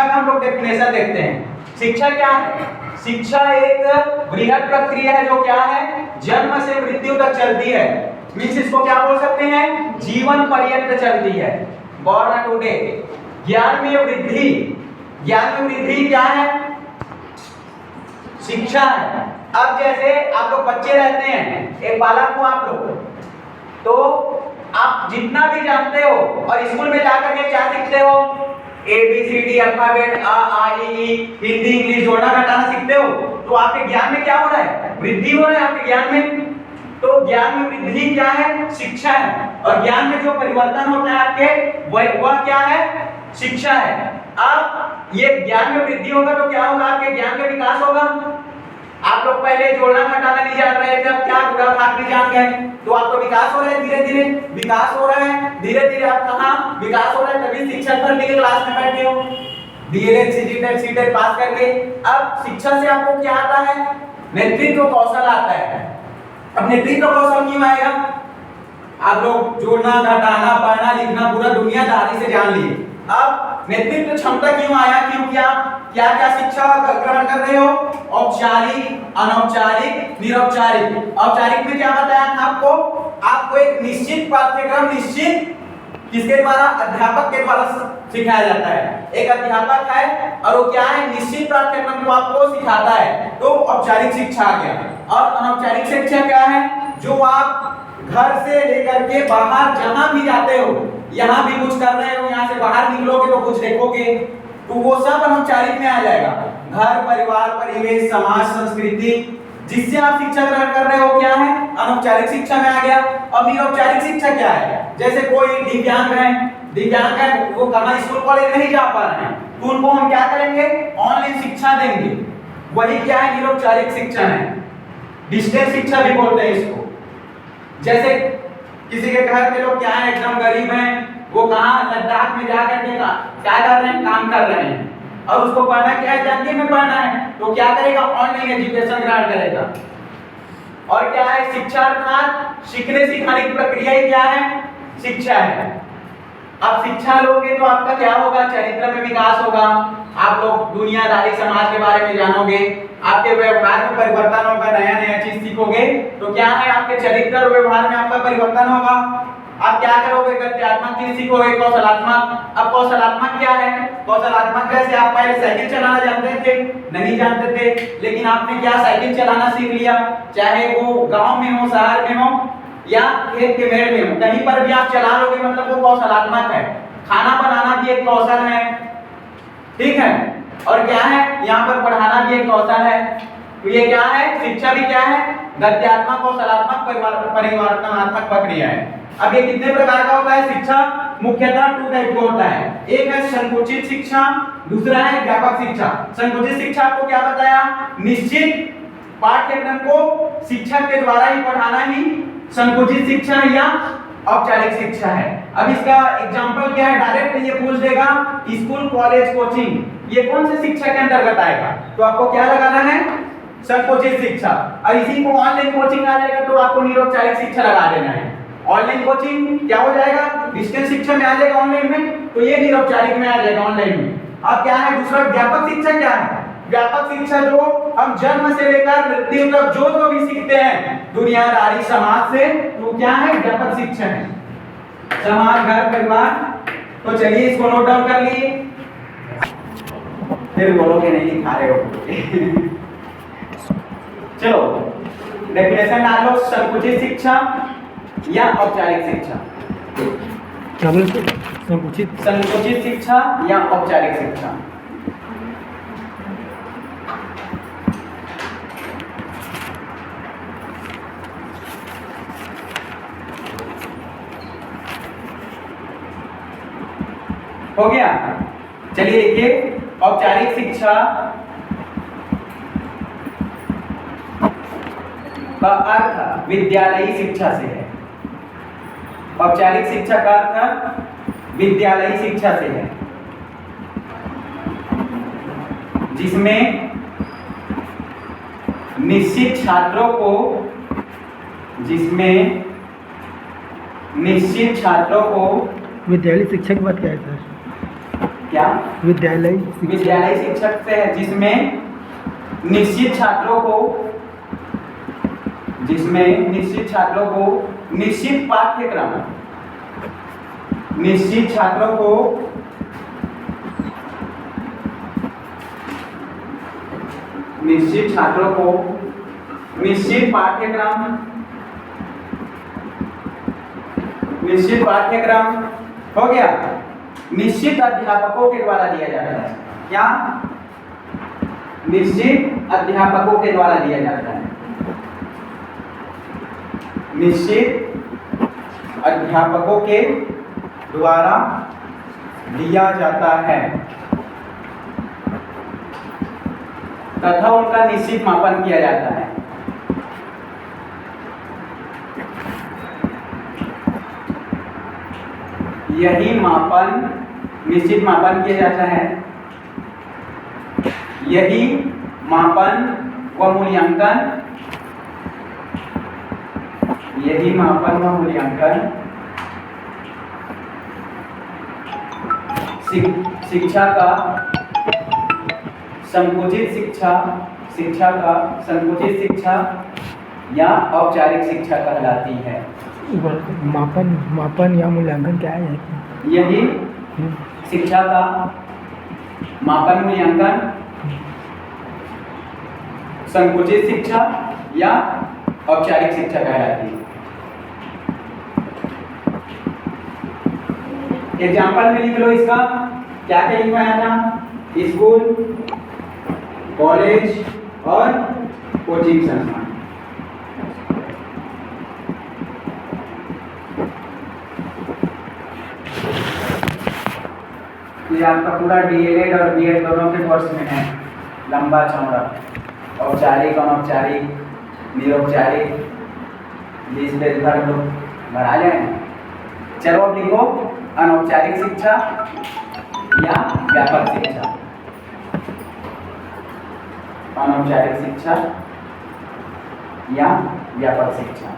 हम लोग डेफिनेशन देखते हैं। शिक्षा क्या है? शिक्षा एक बृहद प्रक्रिया है जो क्या है, जन्म से मृत्यु तक चलती है। मीन्स इसको क्या बोल सकते हैं, जीवन पर्यंत चलती है। Born to death. ज्ञान में वृद्धि, ज्ञान में वृद्धि क्या है, शिक्षा है। अब जैसे आप लोग बच्चे रहते हैं, एक बालक हो आप लोग, तो आप जितना भी जानते हो और स्कूल में जाकर के क्या सीखते हो, ABCD अल्फाबेट आ आ ई ई, हिंदी इंग्लिश जोड़ना घटाना सीखते हो। तो आपके ज्ञान में क्या हो रहा है, वृद्धि हो रहा है आपके ज्ञान में। तो ज्ञान में वृद्धि क्या है, शिक्षा है। और ज्ञान में जो परिवर्तन होता है आपके, वह क्या है, शिक्षा है। अब ये ज्ञान में वृद्धि होगा तो क्या होगा, आपके ज्ञान में विकास होगा। आप लोग पहले जोड़ना घटाना नहीं जान रहे थे, अब क्या गुणा भाग भी जान गए, तो आपको विकास हो रहा है, धीरे धीरे विकास हो रहा है, धीरे धीरे आप कहाँ विकास हो रहा है, तभी शिक्षक भर्ती के क्लास में बैठे हो, DLED सीटेट पास करके। अब शिक्षा से आपको क्या आता है, नेतृत्व कौशल आता है। अब नेतृत्व कौशल क्यों आएगा, आप लोग जोड़ना घटाना पढ़ना लिखना पूरा दुनियादारी से जान लिए। अब नेतृत्व क्षमता क्यों आया, क्योंकि आप क्या क्या शिक्षा ग्रहण कर रहे हो, औपचारिक अनौपचारिक निरौपचारिक। औपचारिक में क्या बताया था आपको, आपको एक निश्चित पाठ्यक्रम निश्चित किसके द्वारा, अध्यापक के द्वारा सिखाया जाता है। एक अध्यापक है और वो क्या है, निश्चित पाठ्यक्रम को आपको सिखाता है, तो औपचारिक शिक्षा आ गया। और अनौपचारिक शिक्षा क्या है, जो आप घर से लेकर के बाहर जहां भी जाते हो, यहाँ भी कुछ कर रहे हो, यहाँ से बाहर निकलोगे तो कुछ देखोगे, तो वो सब अनौपचारिक में आ जाएगा। घर परिवार परिवेश समाज संस्कृति जिससे आप शिक्षा ग्रहण कर रहे हो क्या है, अनौपचारिक शिक्षा में आ गया। और निरौपचारिक शिक्षा क्या है, जैसे कोई दिव्यांग है, वो कहाँ स्कूल कॉलेज नहीं जा पा रहे हैं, तो उनको हम क्या करेंगे, ऑनलाइन शिक्षा देंगे। वही क्या है, निरौपचारिक शिक्षा है, डिस्टेंस शिक्षा भी बोलते हैं इसको। जैसे किसी के घर के लोग क्या है, एकदम गरीब हैं, वो कहाँ लद्दाख में जा करके क्या कर रहे हैं, काम कर रहे हैं, और उसको पढ़ना क्या है, जंगी में पढ़ना है, तो क्या करेगा, ऑनलाइन एजुकेशन ग्रहण करेगा। और क्या है शिक्षा, अर्थात सीखने सिखाने की प्रक्रिया ही क्या है, शिक्षा है। अब शिक्षा लोगे तो आपका क्या होगा, चरित्र में विकास होगा, आप लोग दुनियादारी समाज के बारे में जानोगे, आपके व्यवहार में परिवर्तन होगा, नया नया चीज सीखोगे, तो क्या है, आपके चरित्र और व्यवहार में आपका परिवर्तन होगा। आप क्या करोगे, गद्यात्मक चीज सीखोगे, कौशलात्मक। अब कौशलात्मक क्या है, कौशलात्मक जैसे आप पहले साइकिल चलाना जानते थे, नहीं जानते थे, लेकिन आपने क्या साइकिल चलाना सीख लिया, चाहे वो गांव में हो, शहर में हो, या खेत के मेड़ में हो, कहीं पर भी आप चला लोगे, मतलब वो कौशलात्मक है। खाना बनाना भी एक कौशल है, ठीक है। और क्या है, यहाँ पर पढ़ाना भी एक कौशल है। तो ये क्या है, शिक्षा भी क्या है, गद्यात्मक कौशलात्मक परिवर्तनात्मक प्रक्रिया है। अब ये कितने प्रकार का होता है, शिक्षा मुख्यतः 2 टाइप का होता है। एक है संकुचित शिक्षा, दूसरा है व्यापक शिक्षा। संकुचित शिक्षा आपको क्या बताया, निश्चित पाठ्यक्रम को शिक्षक के द्वारा ही पढ़ाना ही संकुचित शिक्षा या औपचारिक शिक्षा है। अब इसका एग्जांपल क्या है, डायरेक्ट ये पूछ देगा, स्कूल कॉलेज कोचिंग, ये कौन से शिक्षा के अंतर्गत आएगा, तो आपको क्या लगाना है, संकुचित शिक्षा। और इसी को ऑनलाइन कोचिंग आ जाएगा तो आपको निरौपचारिक शिक्षा लगा देना है। ऑनलाइन कोचिंग क्या हो जाएगा, डिस्टेंस शिक्षा में आ जाएगा ऑनलाइन में, तो ये निरौपचारिक में आ जाएगा ऑनलाइन में। अब क्या है दूसरा, व्यापक शिक्षा क्या है, व्यापक शिक्षा जो हम जन्म से लेकर मृत्यु तक जो भी सीखते हैं दुनियादारी समाज से, तो क्या है, व्यापक शिक्षा है, समाज घर परिवार। तो चलिए इसको नोट डाउन कर लिए, फिर बोलोगे नहीं लिखा रहे हो। चलो डेफिनेशन डाल लो, संकुचित शिक्षा या औपचारिक शिक्षा, संकुचित शिक्षा या औपचारिक शिक्षा। हो गया, चलिए देखिए, औपचारिक शिक्षा का अर्थ विद्यालयी शिक्षा से है। औपचारिक शिक्षा का अर्थ विद्यालयी शिक्षा से है, जिसमें निश्चित छात्रों को विद्यालय शिक्षा की बात क्या है सर? क्या? विद्यालय शिक्षक से है, जिसमें निश्चित छात्रों को निश्चित पाठ्यक्रम निश्चित पाठ्यक्रम हो गया, निश्चित अध्यापकों के द्वारा दिया जाता है। क्या? निश्चित अध्यापकों के द्वारा दिया जाता है। निश्चित अध्यापकों के द्वारा दिया जाता है तथा उनका निश्चित मापन किया जाता है। यही मापन, निश्चित मापन किया जाता है। यही मापन व मूल्यांकन शिक्षा का संकुचित शिक्षा या औपचारिक शिक्षा कहलाती है। मापन या मूल्यांकन क्या है? यही शिक्षा का मापन मूल्यांकन संकुचित शिक्षा या औपचारिक शिक्षा कहलाती है। एग्जाम्पल में लिख लो इसका, क्या क्या लिखवाया था? स्कूल, कॉलेज और कोचिंग संस्थान। ये आपका पूरा डीएलएड और बीएड दोनों के कोर्स में है, लंबा चौड़ा, औपचारिक, अनौपचारिक, निरौपचारिक, 20 पेज भर लो, भरा जाए। चलो अब लिखो अनौपचारिक शिक्षा या व्यापक शिक्षा। अनौपचारिक शिक्षा या व्यापक शिक्षा।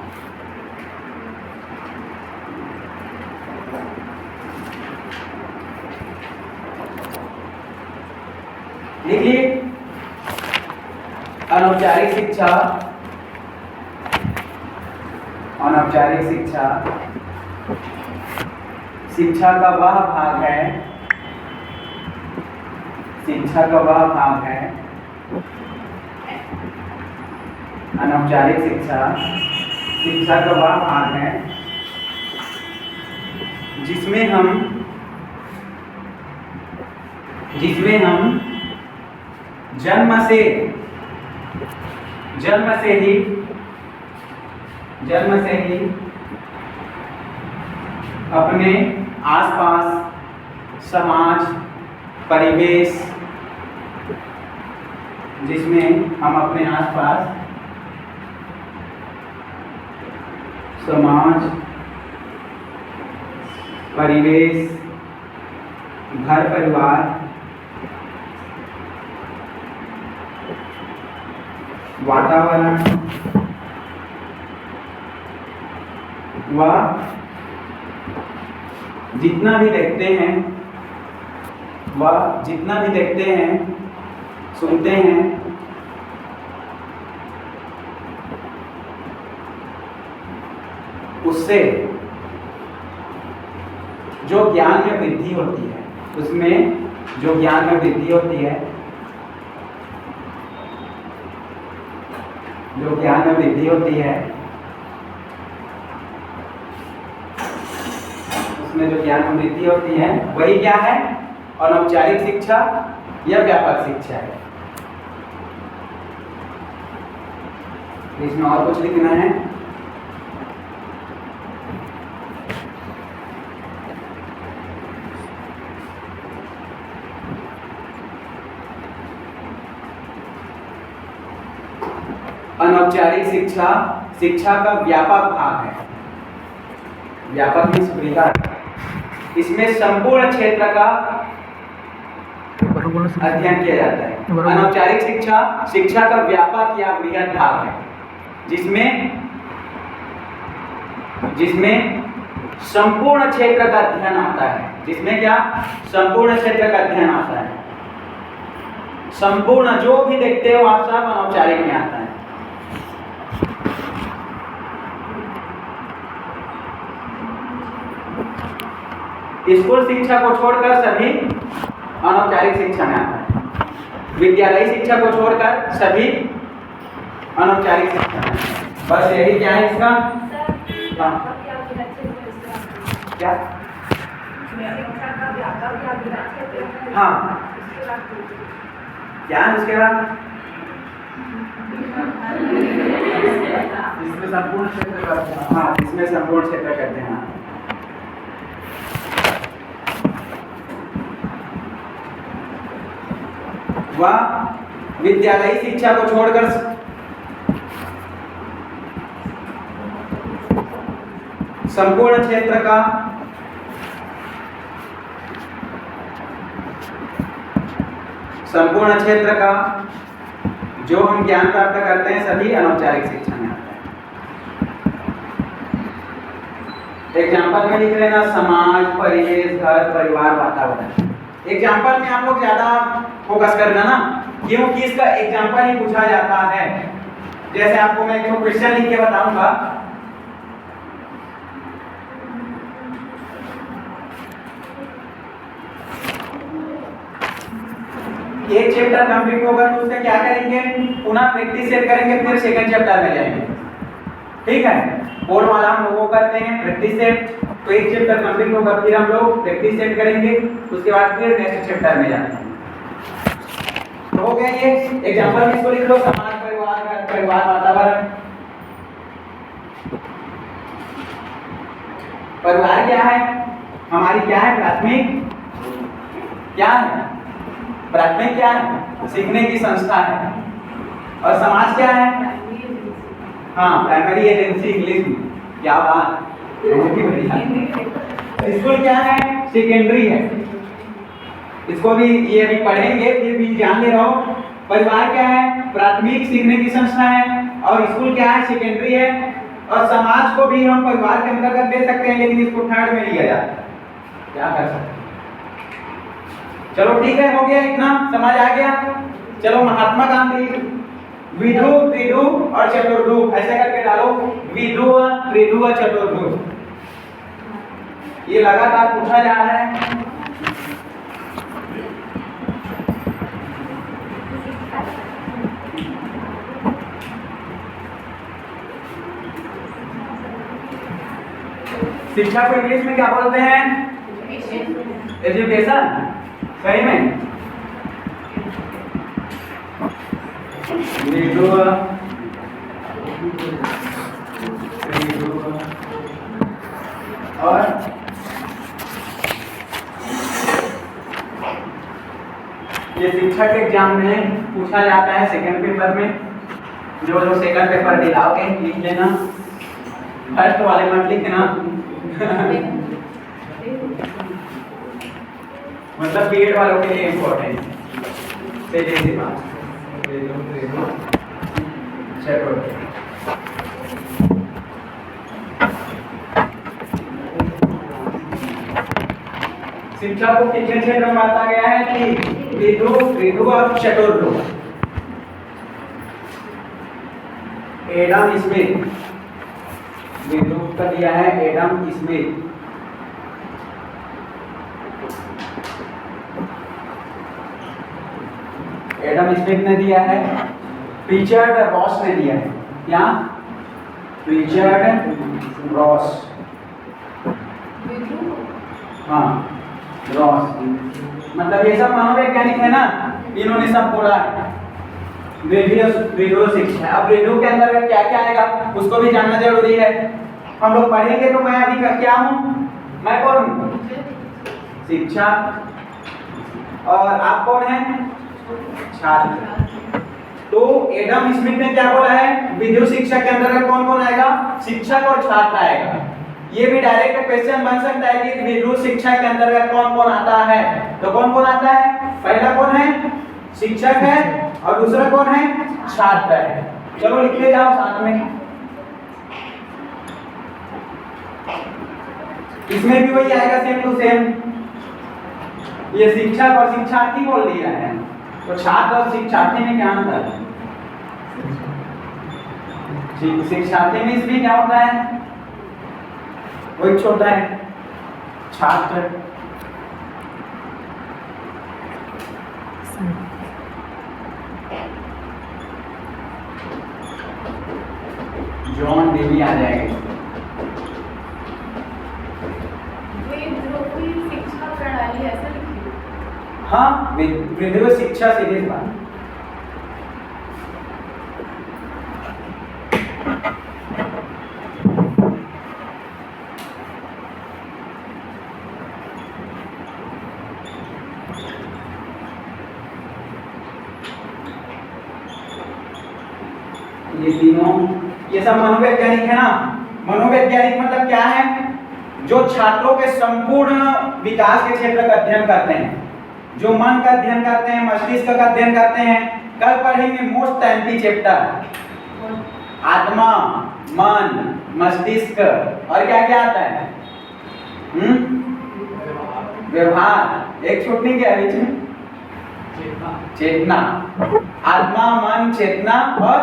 लिखिए अनौपचारिक शिक्षा। शिक्षा का वह भाग है अनौपचारिक शिक्षा का वह भाग है जिसमें हम जन्म से ही अपने आसपास समाज, परिवेश, जिसमें हम अपने आसपास समाज, परिवेश, घर परिवार, वातावरण व जितना भी देखते हैं, सुनते हैं, उससे जो ज्ञान में वृद्धि होती है, वही क्या है? अनौपचारिक शिक्षा या व्यापक शिक्षा है। इसमें और कुछ लिखना है? अनौपचारिक शिक्षा का व्यापक भाग है। व्यापक मीन्स बृहद। इसमें संपूर्ण क्षेत्र का अध्ययन किया जाता है। अनौपचारिक शिक्षा का व्यापक या बृहद भाग है जिसमें संपूर्ण क्षेत्र का अध्ययन आता है। जिसमें क्या संपूर्ण क्षेत्र का अध्ययन आता है। संपूर्ण जो भी देखते हो आप सब अनौपचारिक में आता है। स्कूल शिक्षा को छोड़कर सभी अनौपचारिक शिक्षा में आता है। विद्यालयी शिक्षा को छोड़कर सभी अनौपचारिक शिक्षा में। बस यही क्या है इसका क्या हाँ क्या है उसके बाद इसमें संपूर्ण क्षेत्र हाँ इसमें संपूर्ण क्षेत्र कहते हैं। वह विद्यालयी शिक्षा को छोड़कर संपूर्ण क्षेत्र का जो हम ज्ञान प्राप्त करते हैं सभी अनौपचारिक शिक्षा में आता है। एग्जाम्पल में लिख लेना समाज, परिवेश, घर, परिवार, वातावरण। एग्जाम्पल में आप लोग ज्यादा फोकस करना ना, क्योंकि इसका एग्जाम्पल ही पूछा जाता है। जैसे आपको मैं एक क्वेश्चन लिख के बताऊंगा, एक चैप्टर कंप्लीट होगा तो उससे क्या करेंगे, पुनः प्रैक्टिस सेट करेंगे, फिर सेकंड चैप्टर में जाएंगे। ठीक है, बोर्ड वाला हम लोगों करते हैं प्रैक्टिस सेट। तो एक चैप्टर कंप्लीट होगा, फिर हम लोग प्रैक्टिस सेट करेंगे, उसके बाद फिर नेक्स्ट चैप्टर में जाते हैं। तो हो गया ये एग्जांपल में इसको लिख लो, समाज, परिवार, घर, परिवार, वातावरण। परिवार क्या है, हमारी क्या है प्राथमिक, क्या है प्राथमिक, क्या है सीखने की संस्था है। और समाज क्या है, हाँ प्राइमरी एजेंसी, इंग्लिश में क्या बात, स्कूल क्या है सेकेंडरी है। इसको भी ये अभी पढ़ेंगे, फिर भी जान ले रहो। परिवार क्या है प्राथमिक सीखने की संस्था है, और स्कूल क्या है सेकेंडरी है। और समाज को भी हम परिवार के अंतर्गत दे सकते हैं, लेकिन इसको थर्ड में लिया जाता है। क्या कर सकते हैं, चलो ठीक है, हो गया इतना, समझ आ गया। चलो महात्मा गांधी विधु, त्रिधु और चतुर्धु ऐसे करके डालो, विधु, त्रिधु और चतुर्धु। ये लगातार पूछा जा रहा है। शिक्षा को इंग्लिश में क्या बोलते हैं, एजुकेशन। सही में और ये शिक्षक एग्जाम में पूछा जाता है सेकंड पेपर में। जो सेकंड पेपर दिलाओगे लिख लेना, फर्स्ट वाले मत लिखना। मतलब बीएड वालों के लिए इम्पोर्टेंट है। जैसी बात चलो, शिक्षा को कितने क्षेत्र में बांटा गया है कि विधु, त्रिधु और चतुर्धु। एडम स्मिथ, विधु का दिया है एडम स्मिथ। एडम स्मिथ ने दिया है, रिचर्ड रॉस ने दिया है। क्या, रिचर्ड रॉस, हाँ रॉस, मतलब ये सब मनोवैज्ञानिक है ना, इन्होंने सब बोला है। विधु शिक्षा, अब विधु के अंदर क्या क्या आएगा उसको भी जानना जरूरी है। हम लोग पढ़ेंगे तो मैं अभी क्या हूँ, मैं कौन हूँ, शिक्षा, और आप कौन हैं, छात्र। तो एडम स्मिथ ने क्या बोला है, विधु शिक्षा के अंदर कौन कौन आएगा, शिक्षक और छात्र आएगा। ये भी डायरेक्ट क्वेश्चन बन सकता है कि विधु शिक्षा के अंतर्गत कौन कौन आता है। तो कौन कौन आता है, पहला कौन है, शिक्षक है, और दूसरा कौन है, छात्र है। चलो लिखते जाओ साथ में। इसमें भी वही आएगा सेम टू सेम, ये शिक्षक और शिक्षार्थी बोल दिया है, तो छात्र और शिक्षार्थी में क्या अंतर है? शिक्षार्थी में इसमें क्या होता है? वही छोटा है छात्र। जॉन डेवी आ जाएगा। शिक्षा प्रणाली ऐसा लिखी। हाँ, विद्यालय शिक्षा सीरीज बात। ये तीनों, ये सब मनोवैज्ञानिक है ना। मनोवैज्ञानिक मतलब क्या है? जो छात्रों के संपूर्ण विकास के क्षेत्र का अध्ययन करते हैं, जो मन का अध्ययन करते हैं, मस्तिष्क का अध्ययन करते हैं। कल पढ़ेंगे मोस्ट एम्पी चैप्टर, आत्मा, मन, मस्तिष्क और क्या क्या आता है? व्यवहार। एक छूटने क्या बीच में? चेतना। आत्मा, मन, चेतना और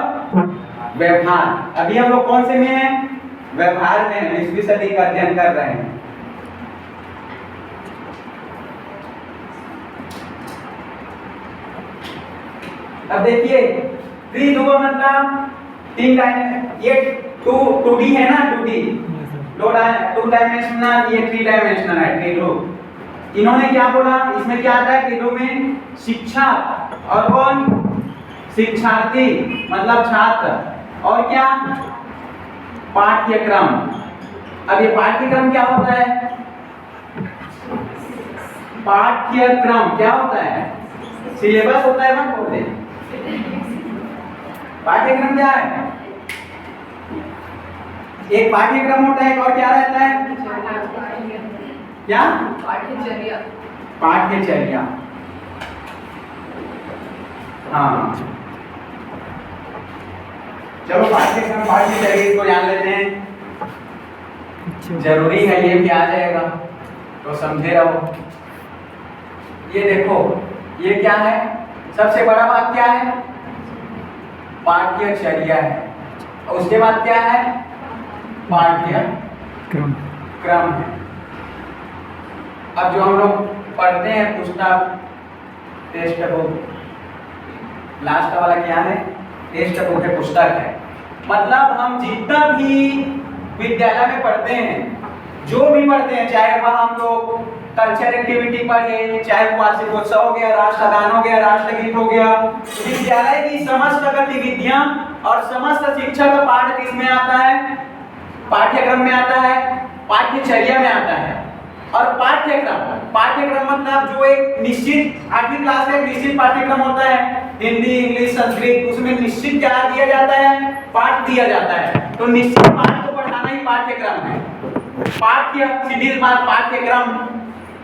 व्यवहार। अभी हम लोग कौन से में हैं? व्यवहार में 20वीं सदी का अध्ययन कर रहे हैं। अब देखिए, त्रिध्रुव मतलब तीन डायमेंशन, ये 2D है ना, 2D, टू डायमेंशनल, ये 3 डायमेंशनल है त्रिध्रुव। इन्होंने क्या बोला? इसमें क्या आता है त्रिध्रुव में? शिक्षा और कौन? शिक्षार्थी मतलब छात्र, और क्या? पाठ्यक्रम। अब ये पाठ्यक्रम क्या होता है? पाठ्यक्रम क्या होता है? सिलेबस होता है ना, बोलते हैं। पाठ्यक्रम क्या है? एक पाठ्यक्रम होता है, और क्या रहता है? क्या? पाठ्यचर्या। पाठ्यचर्या। हाँ, चलो पाठ्यक्रम पाठ्यचर्या इसको जान लेते हैं। जरूरी है, ये भी आ जाएगा तो समझे रहो। ये देखो, ये क्या है? सबसे बड़ा बात क्या है? पाठ्यचर्या है। और उसके बाद क्या है? पाठ्यक्रम है। अब जो हम लोग पढ़ते हैं पुस्तक, टेक्स्ट बुक, लास्ट वाला क्या है? टेक्स्ट बुक है, पुस्तक है। मतलब हम जितना भी विद्यालय में पढ़ते हैं, जो भी पढ़ते हैं, चाहे वह हम लोग कल्चर एक्टिविटी पढ़े, चाहे वार्षिकोत्सव हो गया, राष्ट्रगान हो गया, राष्ट्रगीत हो गया, विद्यालय की समस्त गतिविधियां और समस्त शिक्षा का पाठ किसमें आता है? पाठ्यक्रम में आता है, पाठ्यचर्या में आता है। और पाठ्यक्रम मतलब जो एक निश्चित 8वीं क्लास का एक निश्चित पाठ्यक्रम होता है, हिंदी, इंग्लिश, संस्कृत, उसमें निश्चित क्या दिया जाता है? पाठ दिया जाता है। तो निश्चित पाठ को पढ़ाना ही पाठ्यक्रम है। सीधी बात, पाठ्यक्रम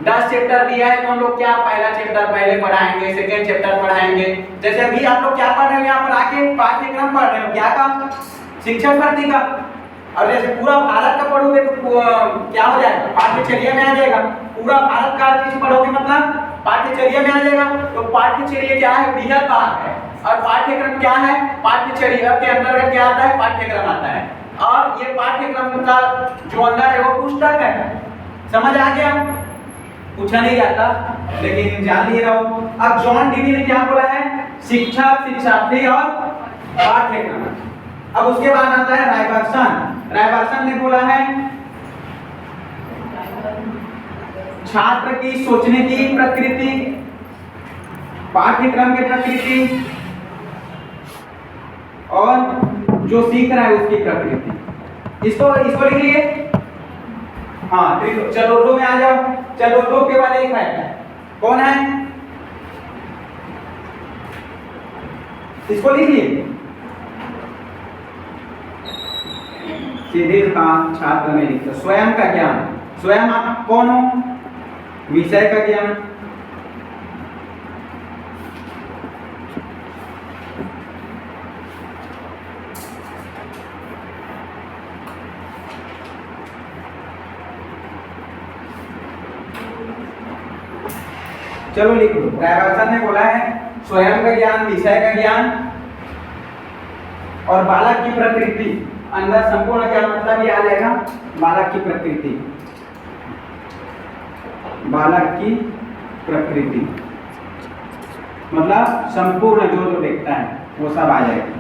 10 चैप्टर दिया है तो हम लोग क्या पहला चैप्टर पहले पढ़ाएंगे, सेकंड चैप्टर पढ़ाएंगे। जैसे अभी आप लोग क्या पढ़ रहे हो? यहाँ पर आके पाठ्यक्रम पढ़ रहे हो, क्या का? शिक्षक भर्ती का। और जैसे पूरा भारत का पढ़ोगे तो क्या हो जाएगा? पाठ्यचर्या में आ जाएगा। पूरा भारत का चीज पढ़ोगे मतलब पाठ्यचर्या में आ जाएगा। तो पाठ्यचर्या क्या है? बृहद भाग है। और पाठ्यक्रम क्या है? पाठ्यचर्या के अंतर्गत क्या आता है? पाठ्यक्रम आता है। और ये पाठ्यक्रम का जो अंदर है वो पुस्तक है। समझ आ गया? पूछा नहीं जाता लेकिन जान लिए रहो। अब जॉन डीवी ने क्या बोला है? शिक्षक, शिक्षार्थी और पाठ्यक्रम। अब उसके बाद आता है रायबर्सन ने बोला है छात्र की सोचने की प्रकृति, पाठ्यक्रम की प्रकृति और जो सीख रहा है उसकी प्रकृति। इसको लिखिए। हाँ, चलो दो में आ जाओ। चलो दो के बाद एक है, कौन है? इसको लिखिए। सीधे का छात्र में लिखते स्वयं का ज्ञान। स्वयं आप कौन हो? विषय का ज्ञान। चलो लिख लो। डायवर्सन ने बोला है स्वयं का ज्ञान, विषय का ज्ञान और बालक की प्रकृति। अंदर संपूर्ण ज्ञान मतलब ये आ जाएगा बालक की प्रकृति, बालक की प्रकृति मतलब संपूर्ण जो जो देखता है वो सब आ जाएगा।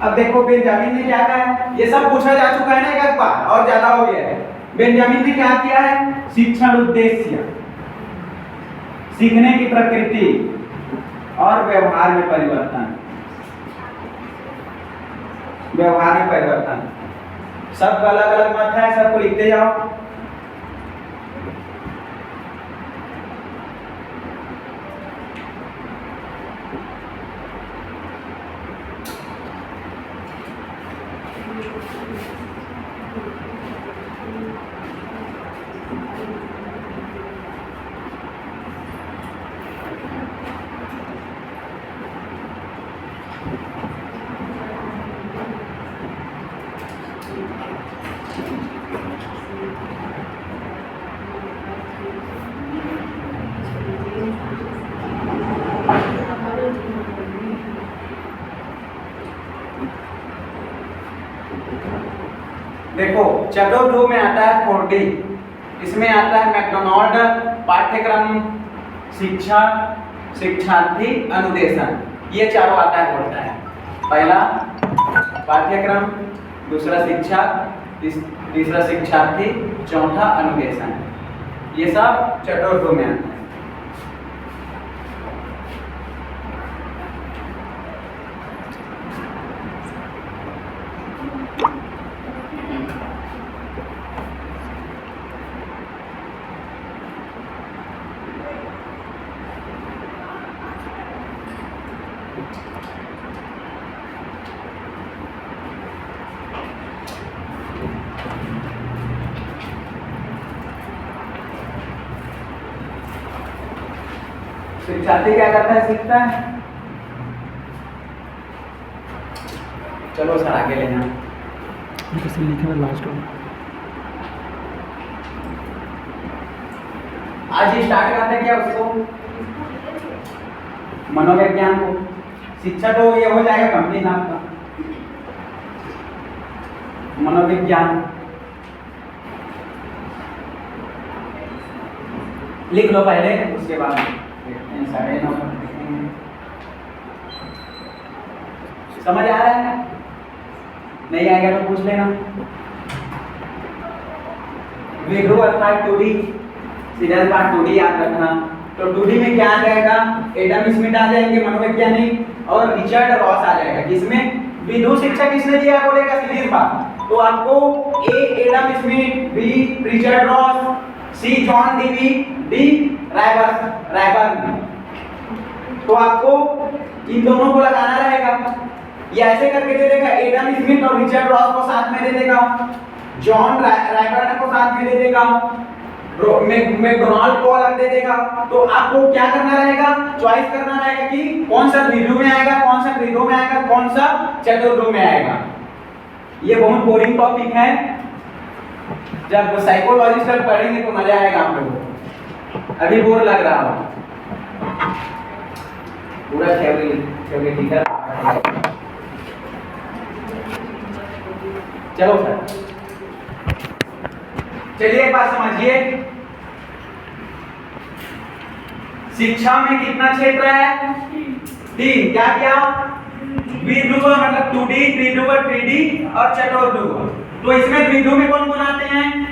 अब देखो बेंजामिन ने क्या कहा है, ये सब पूछा जा चुका है ना एक बार और ज्यादा हो गया है। बेंजामिन ने क्या किया है, शिक्षण उद्देश्य, सीखने की प्रकृति और व्यवहार में परिवर्तन, व्यवहार में परिवर्तन। सबका अलग अलग मत है, सबको लिखते जाओ। देखो चतुर्थ में आता है 4D, इसमें आता है मैकडोनाल्ड, पाठ्यक्रम, शिक्षा, शिक्षार्थी, अनुदेशन, ये चारों आता है बोलता है। पहला पाठ्यक्रम, दूसरा शिक्षा, तीसरा शिक्षार्थी, चौथा अनुदेशन, ये सब चतुर्थ में आता है। शिक्षार्थी क्या करता है, सीखता है। चलो सर आगे लेना, लिखे में लास्ट में आज स्टार्ट करते हैं क्या उसको, मनोविज्ञान को। शिक्षा तो ये हो जाएगा कंप्लीट आपका, मनोविज्ञान लिख लो पहले, उसके बाद देखते हैं 9:30 पर देखेंगे। समझ आ रहा है, नहीं आएगा तो पूछ लेना। विग्रू अर्थात 2D, सीरियल पार्ट 2D याद रखना। तो 2D में क्या आ जाएगा, एडम स्मिथ आ जाएंगे मनोवैज्ञानिक, और रिचर्ड रॉस आ जाएगा। किसमें विदु शिक्षा किसने दिया बोलेगा, सीरीज बात। तो आपको A Adam Smith, B Richard Ross, C John Dewey, D Ryburn. तो आपको इन दोनों को लगाना रहेगा, ये ऐसे करके दे देगा, एडम स्मिथ और रिचर्ड रॉस को साथ में दे देगा, जॉन रायबर्न को साथ में दे देगा, मैकडोनाल्ड को अलग दे देगा। तो आपको क्या करना रहेगा, चॉइस करना रहेगा कि कौन सा द्विध्रुव में आएगा, कौन सा त्रिध्रुव में आएगा, कौन सा चतुर्ध्रुव में आएगा। ये बहुत बोरिंग टॉपिक है, जब साइकोलॉजिस्ट तक पढ़ेंगे तो मजा आएगा आप लोगों को। अभी बोर लग रहा हो, पूरा थ्योरेटिकल। चलो सर, चलिए एक बात समझिए, शिक्षा में कितना क्षेत्र है, 3। क्या क्या, द्विध्रुव मतलब 2D, त्रिध्रुव 3D और चतुर्ध्रुव। तो इसमें द्विध्रुव में कौन कौन आते हैं,